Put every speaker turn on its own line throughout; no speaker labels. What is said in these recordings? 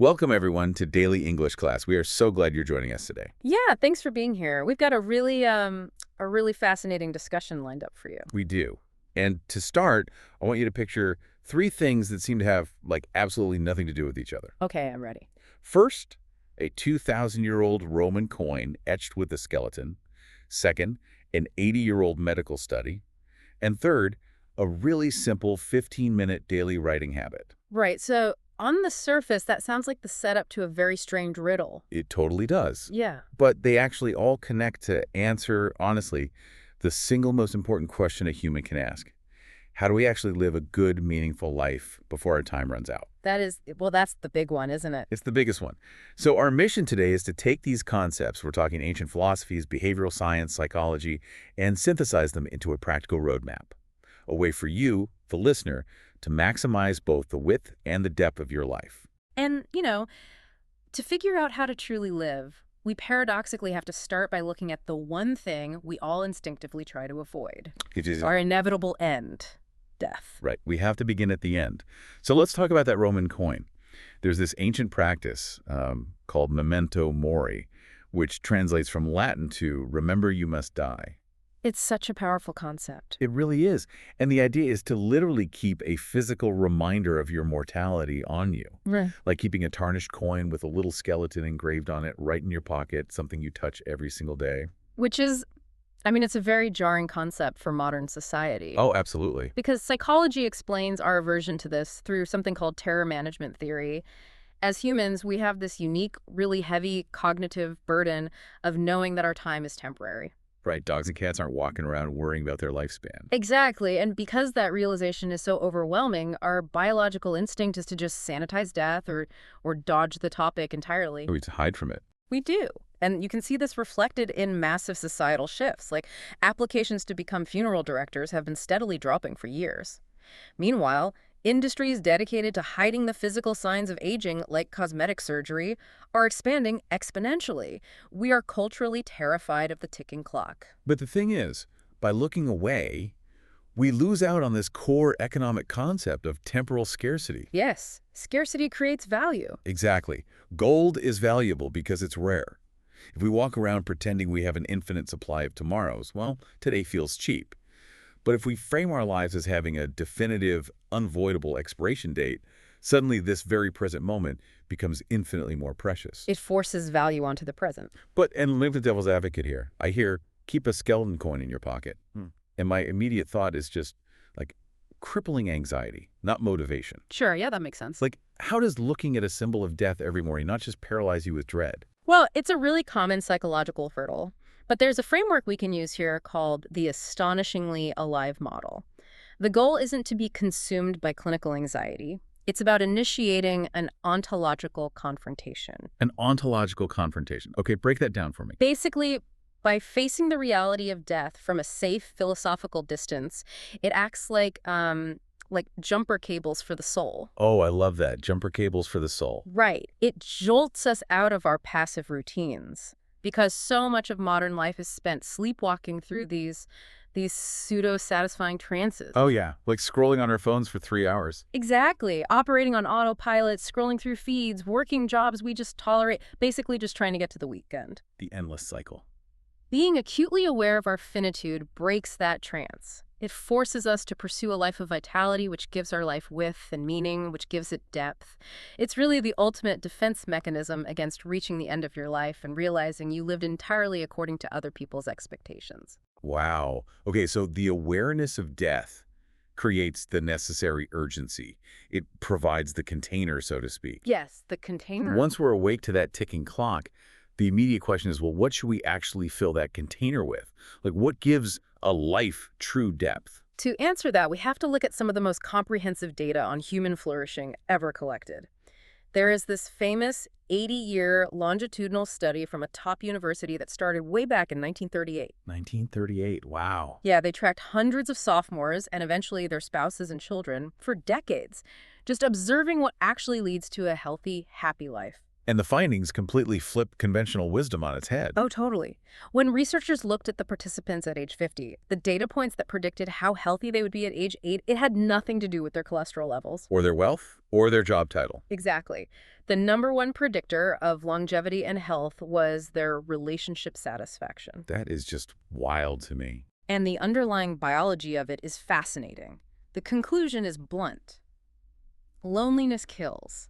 Welcome, everyone, to Daily English Class. We are so glad you're joining us today.
Yeah, thanks for being here. We've got a really fascinating discussion lined up for you.
We do. And to start, I want you to picture three things that seem to have, absolutely nothing to do with each other.
Okay, I'm ready.
First, a 2,000-year-old Roman coin etched with a skeleton. Second, an 80-year-old medical study. And third, a really simple 15-minute daily writing habit.
Right, so on the surface, that sounds like the setup to a very strange riddle.
It totally does.
Yeah.
But they actually all connect to answer, honestly, the single most important question a human can ask. How do we actually live a good, meaningful life before our time runs out?
That's the big one, isn't it?
It's the biggest one. So our mission today is to take these concepts, we're talking ancient philosophies, behavioral science, psychology, and synthesize them into a practical roadmap. A way for you, the listener, to maximize both the width and the depth of your life.
And, to figure out how to truly live, we paradoxically have to start by looking at the one thing we all instinctively try to avoid. Our inevitable end. Death.
Right. We have to begin at the end. So let's talk about that Roman coin. There's this ancient practice called memento mori, which translates from Latin to remember you must die.
It's such a powerful concept.
It really is. And the idea is to literally keep a physical reminder of your mortality on you.
Right.
Like keeping a tarnished coin with a little skeleton engraved on it right in your pocket, something you touch every single day.
Which is, it's a very jarring concept for modern society.
Oh, absolutely.
Because psychology explains our aversion to this through something called terror management theory. As humans, we have this unique, really heavy cognitive burden of knowing that our time is temporary.
Right. Dogs and cats aren't walking around worrying about their lifespan.
Exactly. And because that realization is so overwhelming, our biological instinct is to just sanitize death or dodge the topic entirely.
We just hide from it.
We do. And you can see this reflected in massive societal shifts, like applications to become funeral directors have been steadily dropping for years. Meanwhile, industries dedicated to hiding the physical signs of aging, like cosmetic surgery, are expanding exponentially. We are culturally terrified of the ticking clock.
But the thing is, by looking away, we lose out on this core economic concept of temporal scarcity.
Yes, scarcity creates value.
Exactly. Gold is valuable because it's rare. If we walk around pretending we have an infinite supply of tomorrows, well, today feels cheap. But if we frame our lives as having a definitive, unavoidable expiration date, suddenly this very present moment becomes infinitely more precious.
It forces value onto the present.
And live the devil's advocate here. I hear, keep a skeleton coin in your pocket. And my immediate thought is just, crippling anxiety, not motivation.
Sure, yeah, that makes sense.
How does looking at a symbol of death every morning not just paralyze you with dread?
Well, it's a really common psychological hurdle. But there's a framework we can use here called the astonishingly alive model. The goal isn't to be consumed by clinical anxiety. It's about initiating an ontological confrontation.
An ontological confrontation. Okay, break that down for me.
Basically, by facing the reality of death from a safe philosophical distance, it acts like jumper cables for the soul.
Oh, I love that. Jumper cables for the soul.
Right. It jolts us out of our passive routines. Because so much of modern life is spent sleepwalking through these pseudo-satisfying trances.
Oh, yeah. Like scrolling on our phones for 3 hours.
Exactly. Operating on autopilot, scrolling through feeds, working jobs we just tolerate, basically just trying to get to the weekend.
The endless cycle.
Being acutely aware of our finitude breaks that trance. It forces us to pursue a life of vitality, which gives our life width and meaning, which gives it depth. It's really the ultimate defense mechanism against reaching the end of your life and realizing you lived entirely according to other people's expectations.
Wow. Okay, so the awareness of death creates the necessary urgency. It provides the container, so to speak.
Yes, the container.
Once we're awake to that ticking clock, the immediate question is, well, what should we actually fill that container with? What gives a life true depth?
To answer that, we have to look at some of the most comprehensive data on human flourishing ever collected. There is this famous 80-year longitudinal study from a top university that started way back in 1938.
1938, wow.
Yeah, they tracked hundreds of sophomores and eventually their spouses and children for decades, just observing what actually leads to a healthy, happy life.
And the findings completely flip conventional wisdom on its head.
Oh, totally. When researchers looked at the participants at age 50, the data points that predicted how healthy they would be at age 8, it had nothing to do with their cholesterol levels.
Or their wealth, or their job title.
Exactly. The number one predictor of longevity and health was their relationship satisfaction.
That is just wild to me.
And the underlying biology of it is fascinating. The conclusion is blunt. Loneliness kills.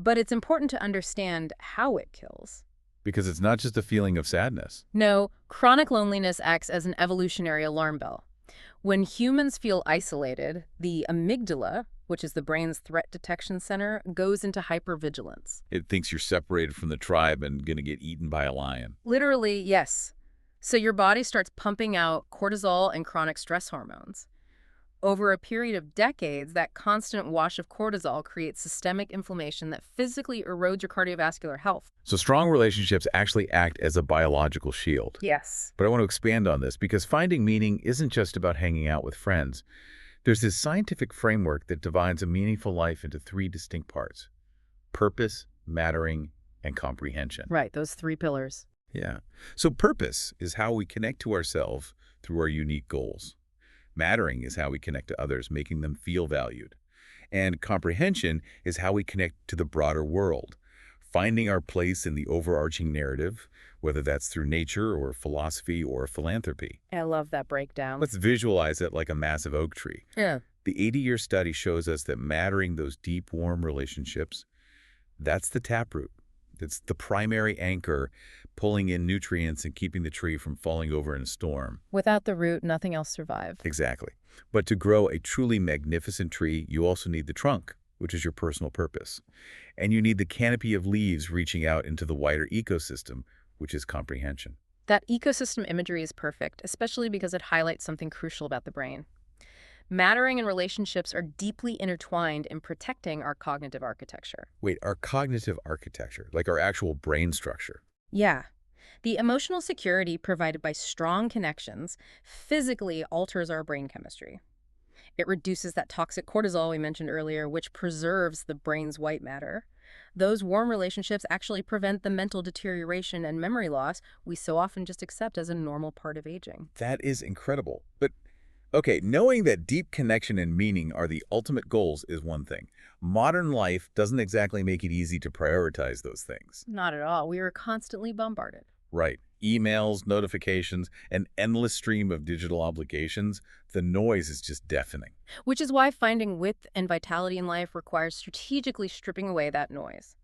But it's important to understand how it kills.
Because it's not just a feeling of sadness.
No, chronic loneliness acts as an evolutionary alarm bell. When humans feel isolated, the amygdala, which is the brain's threat detection center, goes into hypervigilance.
It thinks you're separated from the tribe and going to get eaten by a lion.
Literally, yes. So your body starts pumping out cortisol and chronic stress hormones. Over a period of decades, that constant wash of cortisol creates systemic inflammation that physically erodes your cardiovascular health.
So strong relationships actually act as a biological shield.
Yes.
But I want to expand on this because finding meaning isn't just about hanging out with friends. There's this scientific framework that divides a meaningful life into 3 distinct parts: purpose, mattering, and comprehension.
Right, those 3 pillars.
Yeah. So purpose is how we connect to ourselves through our unique goals. Mattering is how we connect to others, making them feel valued. And comprehension is how we connect to the broader world, finding our place in the overarching narrative, whether that's through nature or philosophy or philanthropy.
I love that breakdown.
Let's visualize it like a massive oak tree.
Yeah.
The 80-year study shows us that mattering, those deep, warm relationships, that's the taproot. It's the primary anchor, pulling in nutrients and keeping the tree from falling over in a storm.
Without the root, nothing else survives.
Exactly. But to grow a truly magnificent tree, you also need the trunk, which is your personal purpose. And you need the canopy of leaves reaching out into the wider ecosystem, which is comprehension.
That ecosystem imagery is perfect, especially because it highlights something crucial about the brain. Mattering and relationships are deeply intertwined in protecting our cognitive architecture.
Wait, our cognitive architecture, like our actual brain structure.
Yeah. The emotional security provided by strong connections physically alters our brain chemistry. It reduces that toxic cortisol we mentioned earlier, which preserves the brain's white matter. Those warm relationships actually prevent the mental deterioration and memory loss we so often just accept as a normal part of aging.
That is incredible. But okay, knowing that deep connection and meaning are the ultimate goals is one thing. Modern life doesn't exactly make it easy to prioritize those things.
Not at all. We are constantly bombarded.
Right. Emails, notifications, an endless stream of digital obligations. The noise is just deafening.
Which is why finding width and vitality in life requires strategically stripping away that noise.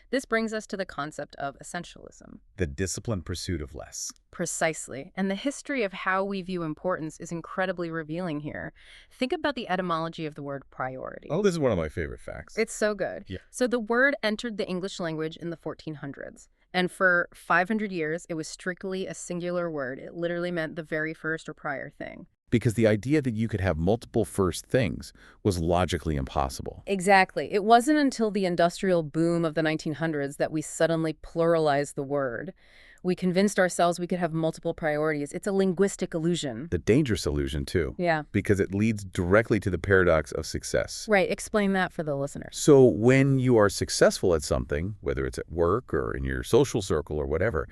This brings us to the concept of essentialism.
The disciplined pursuit of less.
Precisely. And the history of how we view importance is incredibly revealing here. Think about the etymology of the word priority.
Oh, this is one of my favorite facts.
It's so good.
Yeah.
So the word entered the English language in the 1400s. And for 500 years, it was strictly a singular word. It literally meant the very first or prior thing.
Because the idea that you could have multiple first things was logically impossible.
Exactly. It wasn't until the industrial boom of the 1900s that we suddenly pluralized the word. We convinced ourselves we could have multiple priorities. It's a linguistic illusion.
The dangerous illusion, too.
Yeah.
Because it leads directly to the paradox of success.
Right. Explain that for the listeners.
So when you are successful at something, whether it's at work or in your social circle or whatever,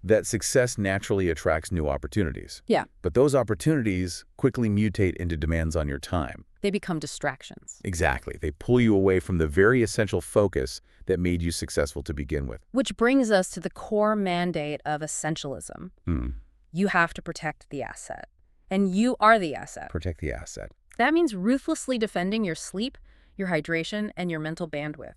that success naturally attracts new opportunities.
Yeah.
But those opportunities quickly mutate into demands on your time.
They become distractions.
Exactly. They pull you away from the very essential focus that made you successful to begin with.
Which brings us to the core mandate of essentialism. You have to protect the asset. And you are the asset.
Protect the asset.
That means ruthlessly defending your sleep, your hydration, and your mental bandwidth.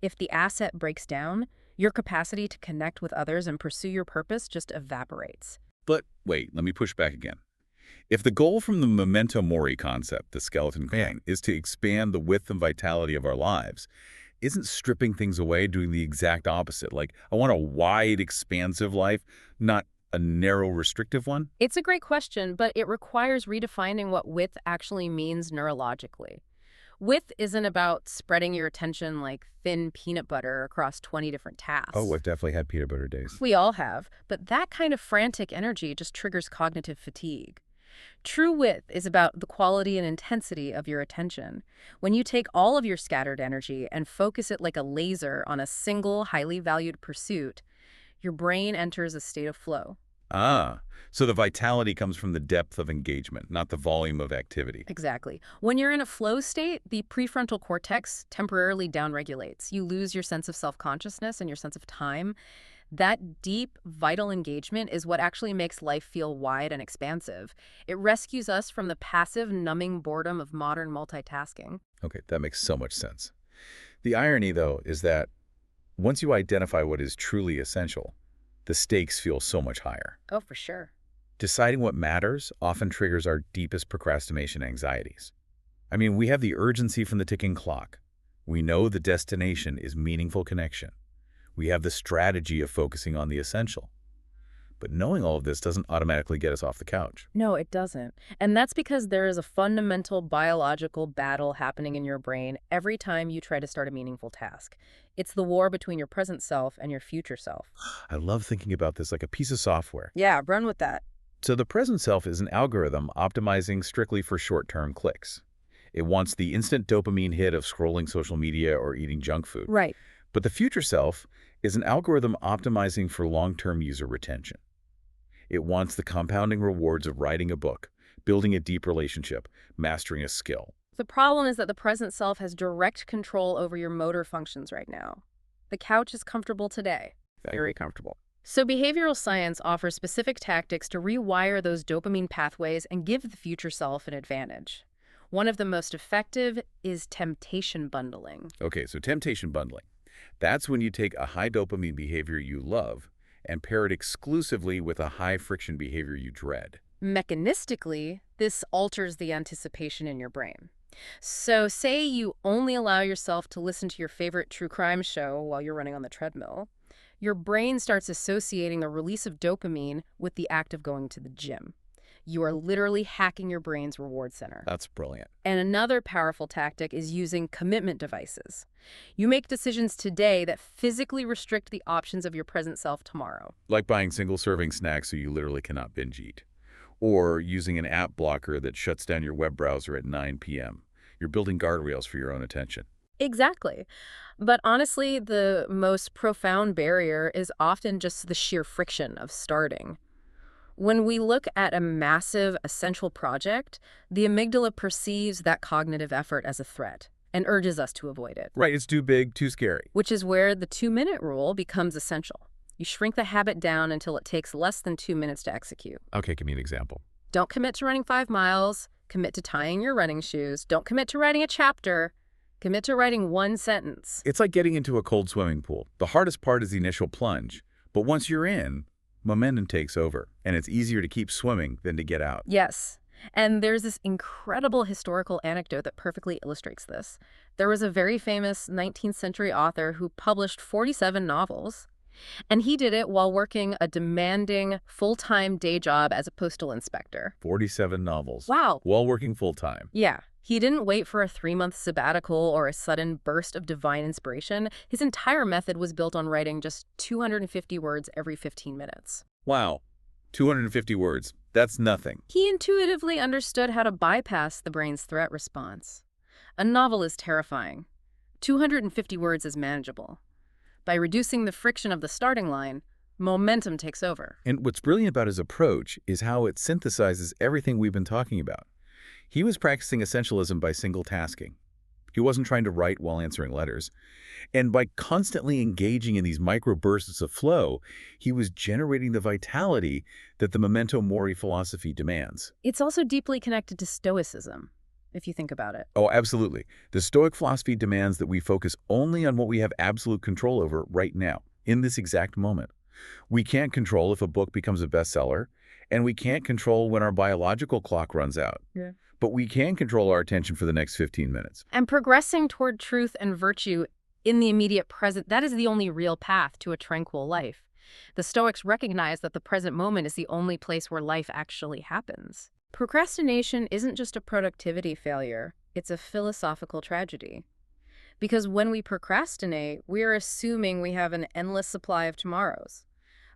If the asset breaks down, your capacity to connect with others and pursue your purpose just evaporates.
But wait, let me push back again. If the goal from the memento mori concept, the skeleton gang, is to expand the width and vitality of our lives, isn't stripping things away doing the exact opposite? Like, I want a wide, expansive life, not a narrow, restrictive one?
It's a great question, but it requires redefining what width actually means neurologically. Width isn't about spreading your attention like thin peanut butter across 20 different tasks.
Oh, I've definitely had peanut butter days.
We all have, but that kind of frantic energy just triggers cognitive fatigue. True width is about the quality and intensity of your attention. When you take all of your scattered energy and focus it like a laser on a single, highly valued pursuit, your brain enters a state of flow.
Ah, so the vitality comes from the depth of engagement, not the volume of activity.
Exactly. When you're in a flow state, the prefrontal cortex temporarily downregulates. You lose your sense of self-consciousness and your sense of time. That deep, vital engagement is what actually makes life feel wide and expansive. It rescues us from the passive, numbing boredom of modern multitasking.
Okay, that makes so much sense. The irony, though, is that once you identify what is truly essential, the stakes feel so much higher.
Oh, for sure.
Deciding what matters often triggers our deepest procrastination anxieties. I mean, we have the urgency from the ticking clock. We know the destination is meaningful connection. We have the strategy of focusing on the essential. But knowing all of this doesn't automatically get us off the couch.
No, it doesn't. And that's because there is a fundamental biological battle happening in your brain every time you try to start a meaningful task. It's the war between your present self and your future self.
I love thinking about this like a piece of software.
Yeah, run with that.
So the present self is an algorithm optimizing strictly for short-term clicks. It wants the instant dopamine hit of scrolling social media or eating junk food.
Right.
But the future self is an algorithm optimizing for long-term user retention. It wants the compounding rewards of writing a book, building a deep relationship, mastering a skill.
The problem is that the present self has direct control over your motor functions right now. The couch is comfortable today.
Very comfortable.
So behavioral science offers specific tactics to rewire those dopamine pathways and give the future self an advantage. One of the most effective is temptation bundling.
Okay, so temptation bundling. That's when you take a high dopamine behavior you love and pair it exclusively with a high friction behavior you dread.
Mechanistically, this alters the anticipation in your brain. So say you only allow yourself to listen to your favorite true crime show while you're running on the treadmill. Your brain starts associating the release of dopamine with the act of going to the gym. You are literally hacking your brain's reward center.
That's brilliant.
And another powerful tactic is using commitment devices. You make decisions today that physically restrict the options of your present self tomorrow.
Like buying single-serving snacks so you literally cannot binge eat. Or using an app blocker that shuts down your web browser at 9 p.m. You're building guardrails for your own attention.
Exactly. But honestly, the most profound barrier is often just the sheer friction of starting. When we look at a massive, essential project, the amygdala perceives that cognitive effort as a threat and urges us to avoid it.
Right, it's too big, too scary.
Which is where the 2-minute rule becomes essential. You shrink the habit down until it takes less than 2 minutes to execute.
Okay, give me an example.
Don't commit to running 5 miles. Commit to tying your running shoes. Don't commit to writing a chapter. Commit to writing 1 sentence.
It's like getting into a cold swimming pool. The hardest part is the initial plunge. But once you're in, momentum takes over, and it's easier to keep swimming than to get out.
Yes. And there's this incredible historical anecdote that perfectly illustrates this. There was a very famous 19th century author who published 47 novels, and he did it while working a demanding full-time day job as a postal inspector.
47 novels.
Wow.
While working full-time.
Yeah. He didn't wait for a 3-month sabbatical or a sudden burst of divine inspiration. His entire method was built on writing just 250 words every 15 minutes.
Wow. 250 words. That's nothing.
He intuitively understood how to bypass the brain's threat response. A novel is terrifying. 250 words is manageable. By reducing the friction of the starting line, momentum takes over.
And what's brilliant about his approach is how it synthesizes everything we've been talking about. He was practicing essentialism by single tasking. He wasn't trying to write while answering letters. And by constantly engaging in these microbursts of flow, he was generating the vitality that the memento mori philosophy demands.
It's also deeply connected to Stoicism, if you think about it.
Oh, absolutely. The Stoic philosophy demands that we focus only on what we have absolute control over right now, in this exact moment. We can't control if a book becomes a bestseller, and we can't control when our biological clock runs out.
Yeah.
But we can control our attention for the next 15 minutes.
And progressing toward truth and virtue in the immediate present, that is the only real path to a tranquil life. The Stoics recognize that the present moment is the only place where life actually happens. Procrastination isn't just a productivity failure, it's a philosophical tragedy. Because when we procrastinate, we're assuming we have an endless supply of tomorrows.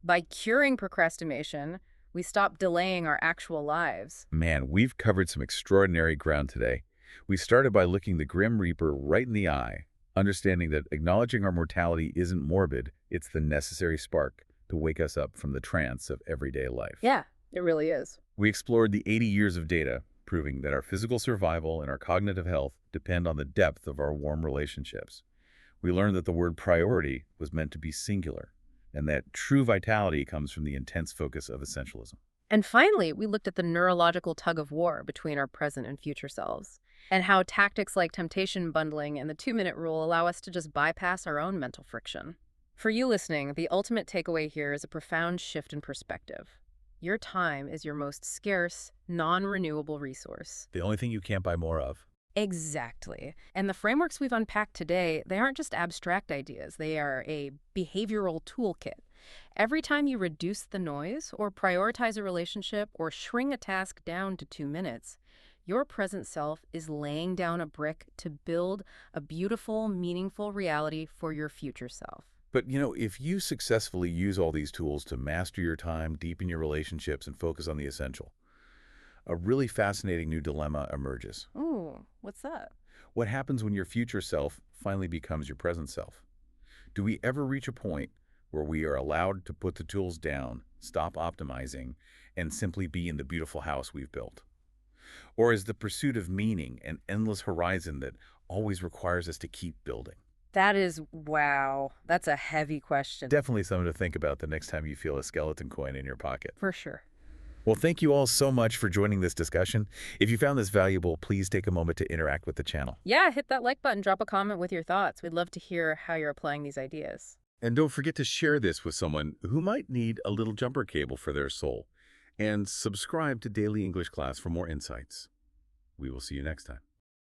By curing procrastination, We stop delaying our actual lives.
Man, we've covered some extraordinary ground today. We started by looking the Grim Reaper right in the eye, understanding that acknowledging our mortality isn't morbid, it's the necessary spark to wake us up from the trance of everyday life.
Yeah, it really is.
We explored the 80 years of data, proving that our physical survival and our cognitive health depend on the depth of our warm relationships. We learned that the word priority was meant to be singular, and that true vitality comes from the intense focus of essentialism.
And finally, we looked at the neurological tug of war between our present and future selves, and how tactics like temptation bundling and the 2-minute rule allow us to just bypass our own mental friction. For you listening, the ultimate takeaway here is a profound shift in perspective. Your time is your most scarce, non-renewable resource.
The only thing you can't buy more of.
Exactly. And the frameworks we've unpacked today, they aren't just abstract ideas. They are a behavioral toolkit. Every time you reduce the noise or prioritize a relationship or shrink a task down to 2 minutes, your present self is laying down a brick to build a beautiful, meaningful reality for your future self.
But, if you successfully use all these tools to master your time, deepen your relationships, and focus on the essential, a really fascinating new dilemma emerges.
Ooh, what's that?
What happens when your future self finally becomes your present self? Do we ever reach a point where we are allowed to put the tools down, stop optimizing, and simply be in the beautiful house we've built? Or is the pursuit of meaning an endless horizon that always requires us to keep building?
That is, wow, that's a heavy question.
Definitely something to think about the next time you feel a skeleton coin in your pocket.
For sure.
Well, thank you all so much for joining this discussion. If you found this valuable, please take a moment to interact with the channel.
Yeah, hit that like button, drop a comment with your thoughts. We'd love to hear how you're applying these ideas.
And don't forget to share this with someone who might need a little jumper cable for their soul. And subscribe to Daily English Class for more insights. We will see you next time.